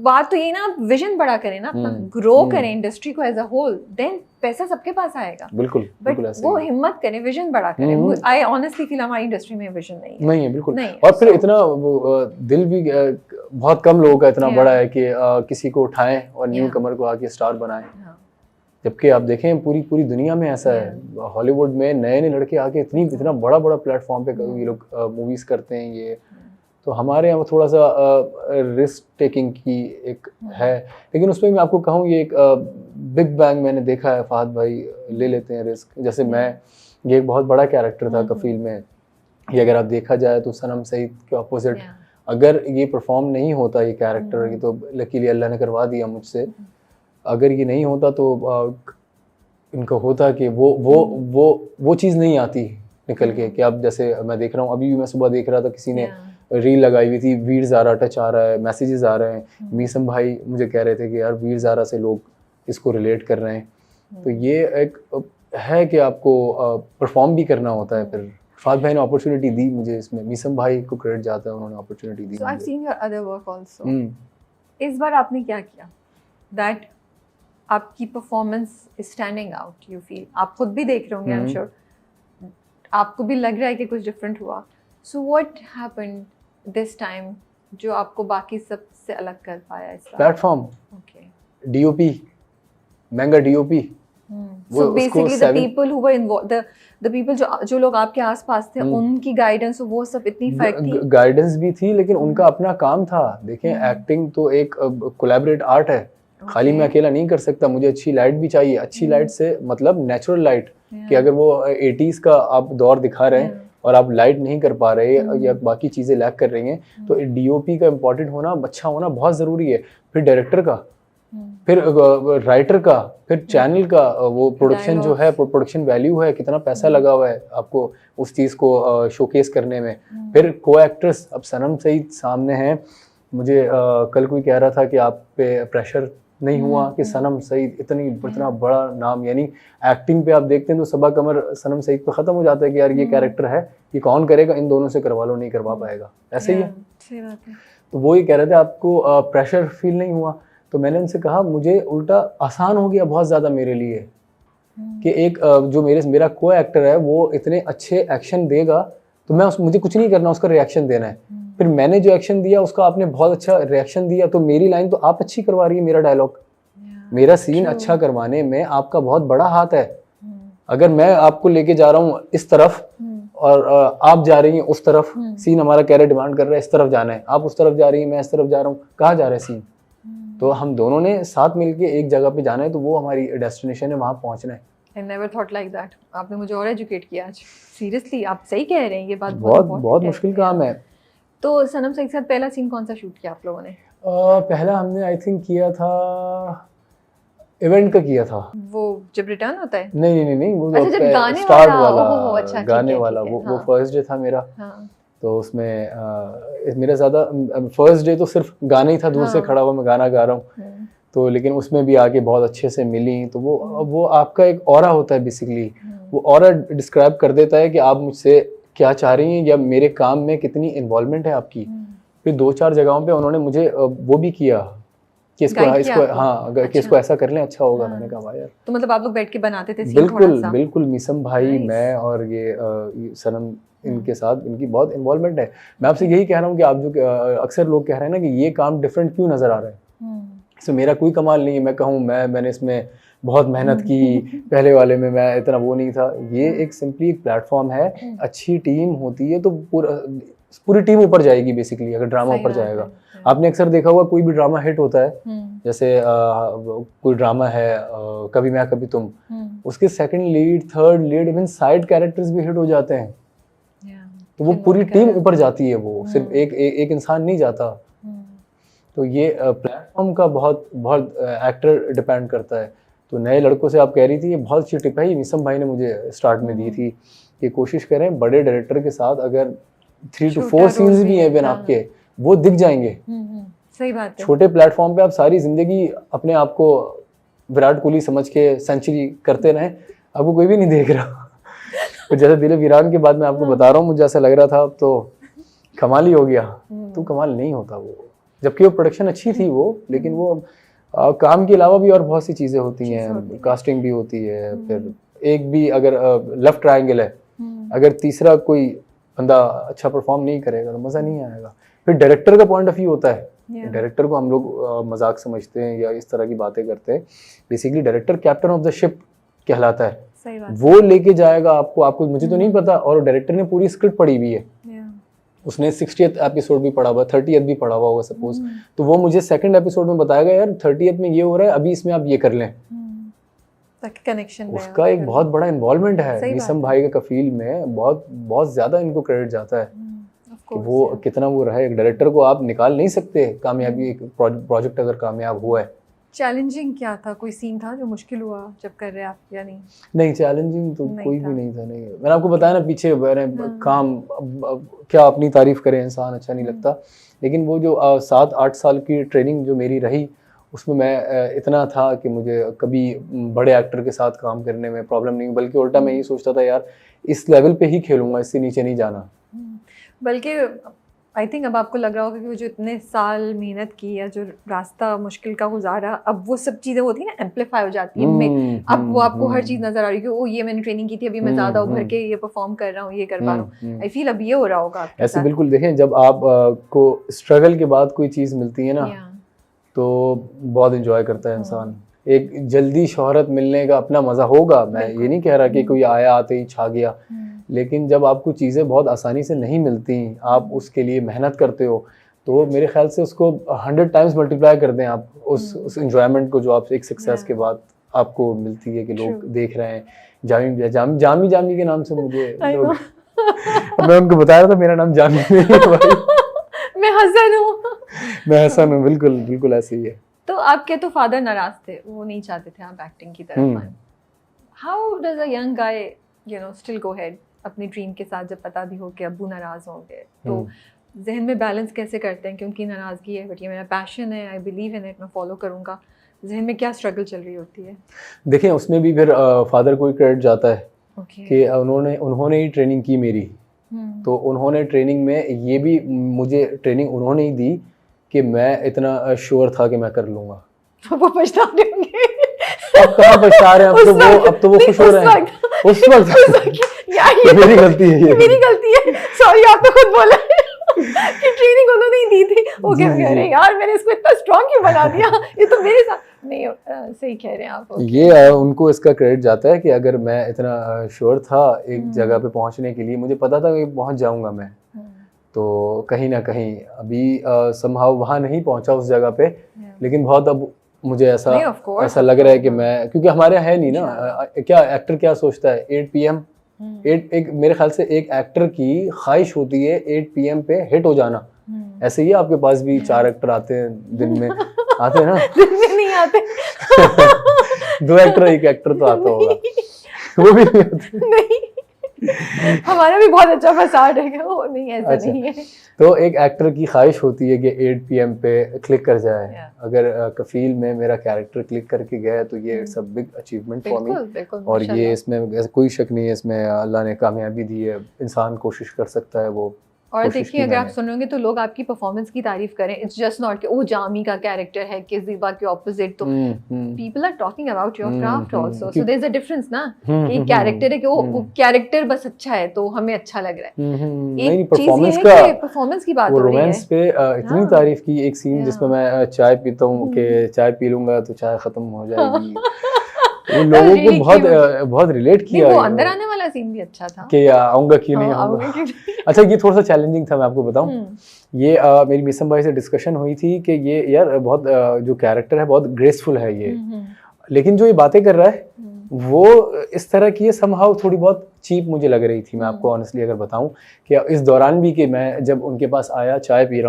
बात तो ये ना, आप विजन बड़ा करें ना अपना, ग्रो करें इंडस्ट्री को एज अ होल, देन पैसा सबके पास आएगा। बिल्कुल बट वो हिम्मत करें, विजन बड़ा करें। आई ऑनेस्टली फील हमारी इंडस्ट्री में विजन नहीं है बिल्कुल नहीं। और फिर इतना दिल भी बहुत कम लोगों का इतना बड़ा है कि किसी को उठाएं और न्यू कमर को आके स्टार बनाएं। जबकि आप देखें पूरी दुनिया में ऐसा है, हॉलीवुड में नए लड़के आके इतना बड़ा प्लेटफॉर्म पे ये लोग मूवीज करते हैं। ये तो हमारे यहाँ थोड़ा सा रिस्क टेकिंग की एक है, लेकिन उसमें मैं आपको कहूँ ये एक बिग बैंग मैंने देखा है, फहद भाई ले लेते हैं रिस्क। जैसे मैं, ये एक बहुत बड़ा कैरेक्टर था कफील में, ये अगर आप देखा जाए तो सनम सईद के ऑपोजिट अगर ये परफॉर्म नहीं होता ये कैरेक्टर, ये तो लकीली अल्लाह ने करवा दिया मुझसे, अगर ये नहीं होता तो इनको होता कि वो चीज़ नहीं आती निकल के। कि अब जैसे मैं देख रहा हूँ, अभी भी मैं सुबह देख रहा था किसी ने रील लगाई हुई थी, वीर ज़ारा टच आ रहा है, मैसेजेस आ रहे हैं। मीसम भाई मुझे कह रहे थे कि यार वीर ज़ारा से लोग इसको रिलेट कर रहे हैं। तो ये एक है कि आपको परफॉर्म भी करना होता है। फिर फहद भाई ने अपॉर्चुनिटी दी मुझे, इसमें मीसम भाई को क्रेडिट जाता है, उन्होंने opportunity the. So I've seen your other work also. इस बार आपने क्या किया दैट आपकी performance is standing out, you feel, आप खुद भी देख रहे होंगे, आई एम श्योर आपको भी लग रहा है कि कुछ डिफरेंट हुआ। So what happened this time जो आपको बाकी सबसे अलग कर पाया इस बार? प्लेटफॉर्म, ओके, डीओपी, महंगा DOP. So basically the people who were involved, the people जो लोग आपके आसपास थे, उनकी गाइडेंस, वो सब इतनी फर्क थी? गाइडेंस भी थी, लेकिन उनका अपना काम था। देखें एक्टिंग तो एक कोलैबोरेट आर्ट है, खाली मैं अकेला नहीं कर सकता। मुझे अच्छी लाइट भी चाहिए, अच्छी लाइट से मतलब नेचुरल लाइट, कि अगर वो 80s का आप दौर दिखा रहे हैं और आप लाइट नहीं कर पा रहे या बाकी चीज़ें लैक कर रही हैं, तो डीओपी का इम्पोर्टेंट होना, अच्छा होना बहुत ज़रूरी है। फिर डायरेक्टर का, फिर राइटर का, फिर चैनल का, वो प्रोडक्शन जो है, प्रोडक्शन वैल्यू है, कितना पैसा लगा हुआ है आपको उस चीज़ को शोकेस करने में। फिर को एक्ट्रेस, अब सनम सईद सामने हैं, मुझे कल कोई कह रहा था कि आप पे प्रेशर नहीं हुआ कि सनम सईद इतना बड़ा नाम, यानी एक्टिंग पे आप देखते हैं तो सबा कमर सनम सईद पे ख़त्म हो जाता है कि यार ये कैरेक्टर है, ये कौन करेगा, इन दोनों से करवा लो, नहीं करवा पाएगा, ऐसे ही है। तो वो ही कह रहे थे आपको प्रेशर फील नहीं हुआ। तो मैंने उनसे कहा मुझे उल्टा आसान हो गया बहुत ज़्यादा मेरे लिए कि एक जो मेरा को एक्टर है वो इतने अच्छे एक्शन देगा, तो मुझे कुछ नहीं करना, उसका रिएक्शन देना है। फिर मैंने जो एक्शन दिया उसका आपने बहुत अच्छा रिएक्शन दिया, तो मेरी लाइन तो आप अच्छी करवा रही है, मेरा डायलॉग, मेरा सीन अच्छा करवाने में आपका बहुत बड़ा हाथ है। अगर मैं आपको लेके जा रहा हूँ इस तरफ और आप जा रही हैं उस तरफ, सीन हमारा कैरेक्टर डिमांड कर रहा है इस तरफ जाना है, आप उस तरफ जा रही हैं, मैं इस तरफ जा रहा हूँ, कहाँ जा रहा है सीन? तो हम दोनों ने साथ मिलके एक जगह पे जाना है, तो वो हमारी डेस्टिनेशन है, वहाँ पहुँचना है। I never thought like that. आपने मुझे और एजुकेट किया आज। सीरियसली आप सही कह रहे हैं, ये बात बहुत मुश्किल काम है। तो सनम सईद के साथ पहला सीन कौन सा शूट किया आप लोगों ने? पहला हमने आई थिंक किया था, इवेंट का किया था। वो जब रिटर्न होता है? नहीं, वो अच्छा, जब गाने स्टार्ट वाला, अच्छा, गाने वाला, वो फर्स्ट डे था मेरा। तो उसमें मेरा ज़्यादा फर्स्ट डे तो सिर्फ गाना ही था, दूर से खड़ा हुआ मैं गाना गा रहा हूँ, तो लेकिन उसमें भी आके बहुत अच्छे से मिली। तो वो आपका एक ऑरा होता है बेसिकली, वो ऑरा डिस्क्राइब कर देता है कि आप मुझसे क्या चाह रही हैं या मेरे काम में कितनी इन्वॉल्वमेंट है आपकी। फिर 2-4 जगहों पे उन्होंने मुझे वो भी किया कि इसको ऐसा कर लें, अच्छा होगा। मैंने कहा यार, तो मतलब आप लोग बैठ के बनाते थे सीन? बिल्कुल मीसम भाई, मैं और ये सनम, इनके साथ इनकी बहुत इन्वॉल्वमेंट है। मैं आपसे यही कह रहा हूँ कि आप जो अक्सर लोग कह रहे हैं ना कि ये काम डिफरेंट क्यों नज़र आ रहा है, इसमें मेरा कोई कमाल नहीं है। मैं कहूँ मैंने इसमें बहुत मेहनत की, पहले वाले में मैं इतना वो नहीं था। ये एक सिंपली एक प्लेटफॉर्म है, अच्छी टीम होती है तो पूरी टीम ऊपर जाएगी बेसिकली, अगर ड्रामा ऊपर जाएगा। आपने अक्सर देखा होगा कोई भी ड्रामा हिट होता है, जैसे कोई ड्रामा है कभी मैं कभी तुम, उसके second lead, third lead, even side characters भी हिट हो जाते हैं, तो वो पूरी टीम ऊपर जाती है, वो सिर्फ एक इंसान नहीं जाता। तो ये प्लेटफॉर्म का बहुत एक्टर डिपेंड करता है। तो नए लड़कों से आप कह रही थी, ये बहुत अच्छी टिप है, ये मीसम भाई ने मुझे स्टार्ट में दी थी कि कोशिश करें बड़े डायरेक्टर के साथ, अगर 3 to 4 सीन्स भी हैं इवन आपके, वो दिख जाएंगे। सही बात है। छोटे प्लेटफॉर्म पे आप सारी जिंदगी अपने आप को विराट कोहली समझ के सेंचुरी करते रहें, आपको कोई भी नहीं देख रहा। तो जैसे दिल वीरान के बाद मैं आपको बता रहा हूँ, मुझे ऐसा लग रहा था तो कमाल ही हो गया, तो कमाल नहीं होता वो। जबकि वो प्रोडक्शन अच्छी थी वो, लेकिन वो काम के अलावा भी और बहुत सी चीज़ें होती हैं, कास्टिंग भी होती है, फिर एक भी अगर लव ट्रायंगल है, अगर तीसरा कोई बंदा अच्छा परफॉर्म नहीं करेगा तो मज़ा नहीं आएगा। फिर डायरेक्टर का पॉइंट ऑफ व्यू होता है, डायरेक्टर को हम लोग मजाक समझते हैं या इस तरह की बातें करते हैं, basically director captain of the ship कहलाता है। सही बात। वो लेके जाएगा आपको मुझे तो नहीं पता, और डायरेक्टर ने पूरी स्क्रिप्ट पढ़ी हुई है, उसने 60th एपिसोड भी पढ़ा हुआ, 30th भी पढ़ा हुआ होगा सपोज, तो वो मुझे सेकंड एपिसोड में बताएगा यार 30th में ये हो रहा है, अभी इसमें आप ये कर लें, ताकि कनेक्शन उसका एक बहुत बड़ा इन्वॉल्वमेंट है मीसम भाई के कफील में, बहुत ज्यादा इनको क्रेडिट जाता है कि वो कितना वो रहा है। एक डायरेक्टर को आप निकाल नहीं सकते कामयाबी, एक प्रोजेक्ट अगर कामयाब हुआ है। चैलेंजिंग क्या था, कोई सीन था जो मुश्किल हुआ जब कर रहे आप या नहीं? नहीं चैलेंजिंग तो कोई भी नहीं था। नहीं, मैंने आपको बताया ना पीछे मैंने काम क्या अपनी तारीफ करे इंसान अच्छा नहीं लगता, लेकिन वो जो 7-8 साल की ट्रेनिंग जो मेरी रही उसमें मैं इतना था कि मुझे कभी बड़े एक्टर के साथ काम करने में प्रॉब्लम नहीं, बल्कि उल्टा मैं यही सोचता था यार इस लेवल पे ही खेलूंगा, इससे नीचे नहीं जाना। बल्कि आई थिंक अब आपको लग रहा होगा कि वो जो इतने साल मेहनत की या जो रास्ता मुश्किल का गुजारा, अब वो सब चीज़ें होती है ना एम्पलीफाई हो जाती है, अब वो आपको हर चीज़ नजर आ रही है कि ओ ये मैंने ट्रेनिंग की थी, अभी मैं ज़्यादा उभर के ये परफॉर्म कर रहा हूँ, ये कर पा रहा हूँ। आई फील अब ये हो रहा होगा आपके ऐसे साथ। बिल्कुल। देखें जब आप को स्ट्रगल के बाद कोई चीज़ मिलती है ना तो बहुत एंजॉय करता है इंसान। एक जल्दी शोहरत मिलने का अपना मज़ा होगा, मैं ये नहीं कह रहा कि कोई आया आते ही छा गया, लेकिन जब आपको चीज़ें बहुत आसानी से नहीं मिलती, आप उसके लिए मेहनत करते हो, तो मेरे ख्याल से उसको 100 टाइम्स मल्टीप्लाई कर दें आप उस एंजॉयमेंट को जो आप एक सक्सेस के बाद आपको मिलती है कि लोग देख रहे हैं। जामी के नाम से मुझे लोग मैं उनको बता रहा था मेरा नाम जामी नहीं है भाई, मैं हसन हूँ। बिल्कुल ऐसे ही है। तो आपके तो फादर नाराज थे, वो नहीं चाहते थे आप एक्टिंग की तरफ आए। How does a young guy still go head अपनी ड्रीम के साथ, जब पता भी हो कि अब्बू नाराज होंगे, तो जहन में बैलेंस कैसे करते हैं कि उनकी नाराजगी है बट ये मेरा पैशन है, आई बिलीव इन इट, मैं फॉलो करूँगा, जहन में क्या स्ट्रगल चल रही होती है? देखिए उसमें भी फिर फादर को ही क्रेडिट जाता है कि उन्होंने ही ट्रेनिंग की मेरी, तो उन्होंने ट्रेनिंग में ये भी मुझे ट्रेनिंग उन्होंने ही दी कि मैं इतना श्योर था कि मैं कर लूँगा। तो वो पछता रहे होंगे। अब कहाँ पछता रहे हैं, अब तो वो खुश हो रहे हैं उस वक्त। मेरी गलती है, सॉरी आप तो खुद बोला कि ट्रेनिंग उन्होंने ही दी थी। वो कह रहे हैं यार मैंने इसको इतना स्ट्रांग क्यों बना दिया, ये तो मेरे साथ नहीं। सही कह रहे हैं आप। ये उनको इसका क्रेडिट जाता है कि अगर मैं इतना श्योर था एक जगह पे पहुंचने के लिए, मुझे पता था कि पहुंच जाऊंगा मैं, तो कहीं ना कहीं अभी समहाउ वहाँ नहीं पहुंचा उस जगह पे, लेकिन बहुत अब मुझे ऐसा लग रहा है कि मैं, क्योंकि हमारे यहाँ है नहीं ना, क्या एक्टर क्या सोचता है 8 PM, मेरे ख्याल से एक एक्टर की ख्वाहिश होती है 8 PM पे हिट हो जाना। ऐसे ही आपके पास भी 4 एक्टर आते हैं दिन में, आते हैं ना? दिन में नहीं आते 2 एक्टर, 1 एक्टर तो आता होगा, वो भी नहीं आते। नहीं, हमारा भी बहुत अच्छा फसाड है, वो नहीं ऐसा अच्छा। नहीं है। तो एक एक्टर की ख्वाहिश होती है कि 8 PM पे क्लिक कर जाए। अगर कफील में मेरा कैरेक्टर क्लिक करके गया तो ये it's a big achievement for me, और ये इसमें कोई शक नहीं है, इसमें अल्लाह ने कामयाबी दी है, इंसान कोशिश कर सकता है वो। और देखिए अगर आप सुनोगे तो लोग आपकी परफॉर्मेंस की तारीफ करें, इट्स जस्ट नॉट कि ओ जामी का कैरेक्टर है कि ज़ीबा के ऑपोजिट, तो people are talking about your craft also, so there is a difference ना, कि कैरेक्टर है कि वो कैरेक्टर बस अच्छा है तो हमें अच्छा लग रहा है। एक परफॉर्मेंस का परफॉर्मेंस की बात हो रही है। रोमांस पे इतनी तारीफ की, एक सीन जिसमें मैं चाय पीता हूँ कि चाय पी लूंगा तो चाय खत्म हो जाएगी, वो लोगों को बहुत रिलेट किया। वो अंदर आने वाला सीन भी अच्छा था कि आऊंगा कि नहीं आऊंगा। अच्छा ये थोड़ा सा चैलेंजिंग था, मैं आपको बताऊं, ये मेरी मीसम भाई से डिस्कशन हुई थी कि ये यार बहुत जो कैरेक्टर है बहुत ग्रेसफुल है ये, लेकिन जो ये बातें कर रहा है वो इस तरह की समहाउ थोड़ी बहुत चीप मुझे लग रही थी। मैं आपको ऑनेस्टली अगर बताऊं कि इस दौरान भी कि मैं जब उनके पास आया चाय पी रहा हूँ